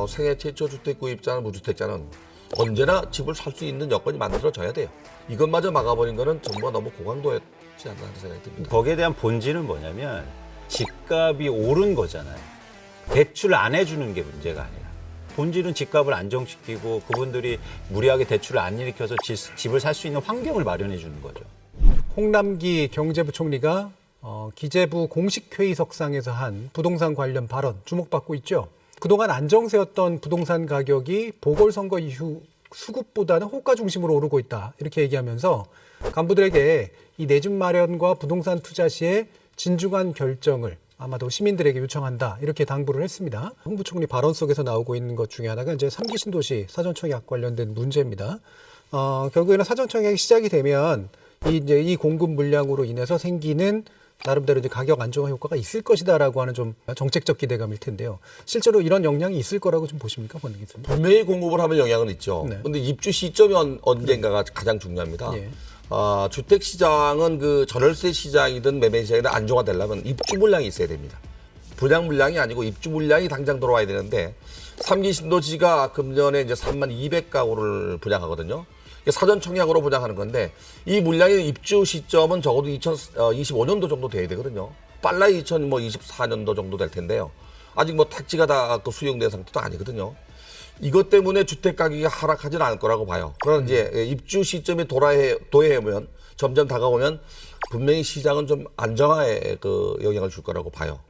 생애 최초 주택 구입자나 무주택자는 언제나 집을 살 수 있는 여건이 만들어져야 돼요. 이것마저 막아버린 거는 정부가 너무 고강도였지 않나 하는 생각이 듭니다. 거기에 대한 본질은 뭐냐면 집값이 오른 거잖아요. 대출 안 해주는 게 문제가 아니라 본질은 집값을 안정시키고 그분들이 무리하게 대출을 안 일으켜서 집을 살 수 있는 환경을 마련해 주는 거죠. 홍남기 경제부총리가 기재부 공식회의석상에서 한 부동산 관련 발언 주목받고 있죠. 그동안 안정세였던 부동산 가격이 보궐선거 이후 수급보다는 호가 중심으로 오르고 있다. 이렇게 얘기하면서 간부들에게 이 내 집 마련과 부동산 투자 시에 진중한 결정을 아마도 시민들에게 요청한다. 이렇게 당부를 했습니다. 홍 부총리 발언 속에서 나오고 있는 것 중에 하나가 이제 3기 신도시 사전청약 관련된 문제입니다. 결국에는 사전청약이 시작이 되면 이 공급 물량으로 인해서 생기는 나름대로 이제 가격 안정화 효과가 있을 것이다라고 하는 좀 정책적 기대감일 텐데요. 실제로 이런 영향이 있을 거라고 좀 보십니까, 권 기자님? 분명히 공급을 하면 영향은 있죠. 네. 그런데 입주 시점이 언젠가가 가장 중요합니다. 예. 주택 시장은 그 전월세 시장이든 매매 시장이든 안정화되려면 입주 물량이 있어야 됩니다. 분양 물량이 아니고 입주 물량이 당장 들어와야 되는데 3기 신도시가 금년에 이제 3200가구를 분양하거든요. 사전 청약으로 분양하는 건데 이 물량의 입주 시점은 적어도 2025년도 정도 돼야 되거든요. 빨라야 2024년도 정도 될 텐데요. 아직 뭐 택지가 다 수용된 상태도 아니거든요. 이것 때문에 주택 가격이 하락하지는 않을 거라고 봐요. 그러나 이제 입주 시점에 도래하면 점점 다가오면 분명히 시장은 좀 안정화에 영향을 줄 거라고 봐요.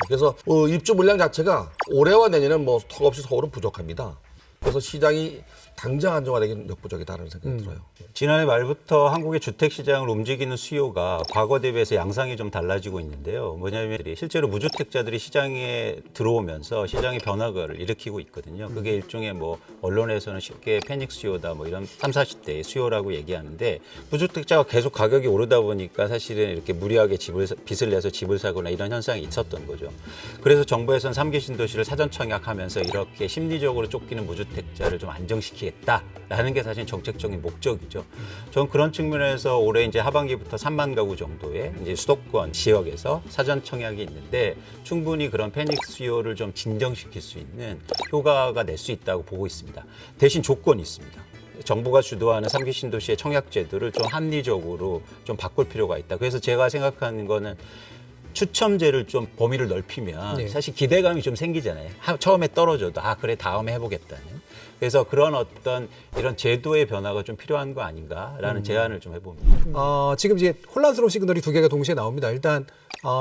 그래서 입주 물량 자체가 올해와 내년은 뭐 턱없이 서울은 부족합니다. 그래서 시장이 당장 안정화되기는 역부족이다라는 생각이 들어요. 지난해 말부터 한국의 주택 시장을 움직이는 수요가 과거 대비해서 양상이 좀 달라지고 있는데요. 뭐냐면 실제로 무주택자들이 시장에 들어오면서 시장의 변화를 일으키고 있거든요. 그게 일종의 뭐 언론에서는 쉽게 패닉 수요다 뭐 이런 30, 40대의 수요라고 얘기하는데 무주택자가 계속 가격이 오르다 보니까 사실은 이렇게 무리하게 빚을 내서 집을 사거나 이런 현상이 있었던 거죠. 그래서 정부에서는 3기 신도시를 사전 청약하면서 이렇게 심리적으로 쫓기는 무주택자를 좀 안정시키겠다라는 게 사실 정책적인 목적이죠. 저는 그런 측면에서 올해 이제 하반기부터 3만 가구 정도의 이제 수도권 지역에서 사전 청약이 있는데 충분히 그런 패닉 수요를 좀 진정시킬 수 있는 효과가 낼 수 있다고 보고 있습니다. 대신 조건이 있습니다. 정부가 주도하는 3기 신도시의 청약 제도를 좀 합리적으로 좀 바꿀 필요가 있다. 그래서 제가 생각하는 거는 추첨제를 좀 범위를 넓히면 네. 사실 기대감이 좀 생기잖아요. 처음에 떨어져도 그래 다음에 해보겠다는. 그래서 그런 어떤 이런 제도의 변화가 좀 필요한 거 아닌가라는 제안을 좀 해봅니다. 지금 이제 혼란스러운 시그널이 두 개가 동시에 나옵니다. 일단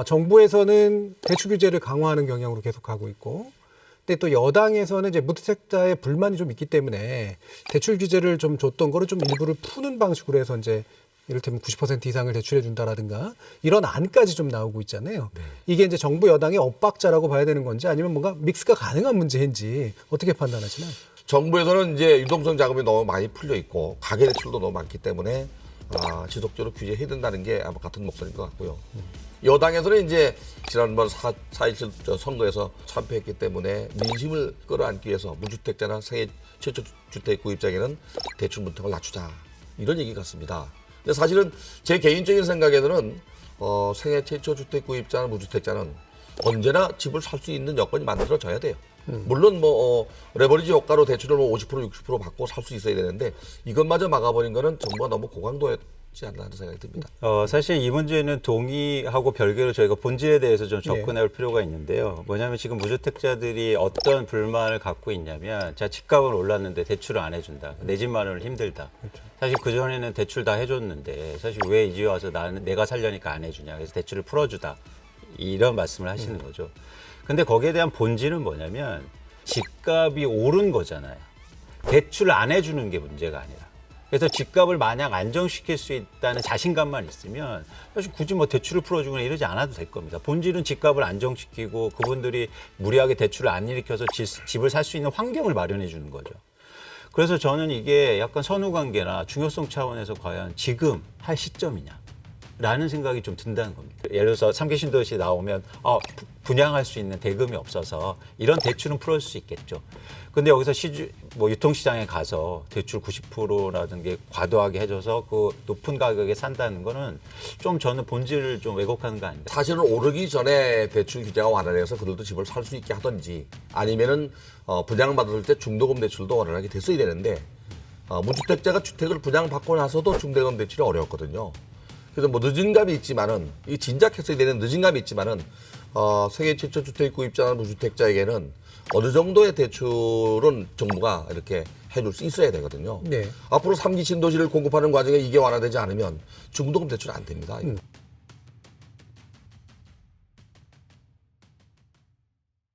정부에서는 대출 규제를 강화하는 경향으로 계속 가고 있고, 근데 또 여당에서는 이제 무주택자의 불만이 좀 있기 때문에 대출 규제를 좀 줬던 거를 좀 일부를 푸는 방식으로 해서 이제 이를테면 90% 이상을 대출해 준다라든가 이런 안까지 좀 나오고 있잖아요. 네. 이게 이제 정부 여당의 엇박자라고 봐야 되는 건지 아니면 뭔가 믹스가 가능한 문제인지 어떻게 판단하시나요? 정부에서는 이제 유동성 자금이 너무 많이 풀려 있고 가계 대출도 너무 많기 때문에 지속적으로 규제해야 된다는 게 아마 같은 목소리인 것 같고요. 여당에서는 이제 지난번 4.27 선거에서 참패했기 때문에 민심을 끌어안기 위해서 무주택자나 생애 최초 주택 구입자에게는 대출 문턱을 낮추자 이런 얘기 같습니다. 근데 사실은 제 개인적인 생각에는 생애 최초 주택 구입자나 무주택자는 언제나 집을 살 수 있는 여건이 만들어져야 돼요. 물론 레버리지 효과로 대출을 50% 60% 받고 살 수 있어야 되는데 이것마저 막아버린 거는 정부가 너무 고강도였지 않나 하는 생각이 듭니다. 사실 이 문제는 동의하고 별개로 저희가 본질에 대해서 좀 접근할 필요가 있는데요. 뭐냐면 지금 무주택자들이 어떤 불만을 갖고 있냐면 자 집값은 올랐는데 대출을 안 해준다. 내 집 마련을 힘들다. 그렇죠. 사실 그전에는 대출 다 해줬는데 사실 왜 이제 와서 내가 살려니까 안 해주냐. 그래서 대출을 풀어주다. 이런 말씀을 하시는 거죠. 근데 거기에 대한 본질은 뭐냐면 집값이 오른 거잖아요. 대출을 안 해주는 게 문제가 아니라. 그래서 집값을 만약 안정시킬 수 있다는 자신감만 있으면 사실 굳이 뭐 대출을 풀어주거나 이러지 않아도 될 겁니다. 본질은 집값을 안정시키고 그분들이 무리하게 대출을 안 일으켜서 집을 살 수 있는 환경을 마련해 주는 거죠. 그래서 저는 이게 약간 선후관계나 중요성 차원에서 과연 지금 할 시점이냐. 라는 생각이 좀 든다는 겁니다. 예를 들어서 3기 신도시 나오면 분양할 수 있는 대금이 없어서 이런 대출은 풀을 수 있겠죠. 근데 여기서 유통시장에 가서 대출 90%라는 게 과도하게 해줘서 그 높은 가격에 산다는 거는 좀 저는 본질을 좀 왜곡하는 거 아닌가. 사실은 오르기 전에 대출 규제가 완화돼서 그들도 집을 살 수 있게 하든지 아니면은 분양받을 때 중도금 대출도 원활하게 됐어야 되는데 무주택자가 주택을 분양받고 나서도 중도금 대출이 어려웠거든요. 그래서 뭐 늦은 감이 있지만은 이 진작했어야 되는 늦은 감이 있지만은 세계 최초 주택 구입자나 무주택자에게는 어느 정도의 대출은 정부가 이렇게 해줄 수 있어야 되거든요. 네. 앞으로 3기 신도시를 공급하는 과정에 이게 완화되지 않으면 중도금 대출 안 됩니다.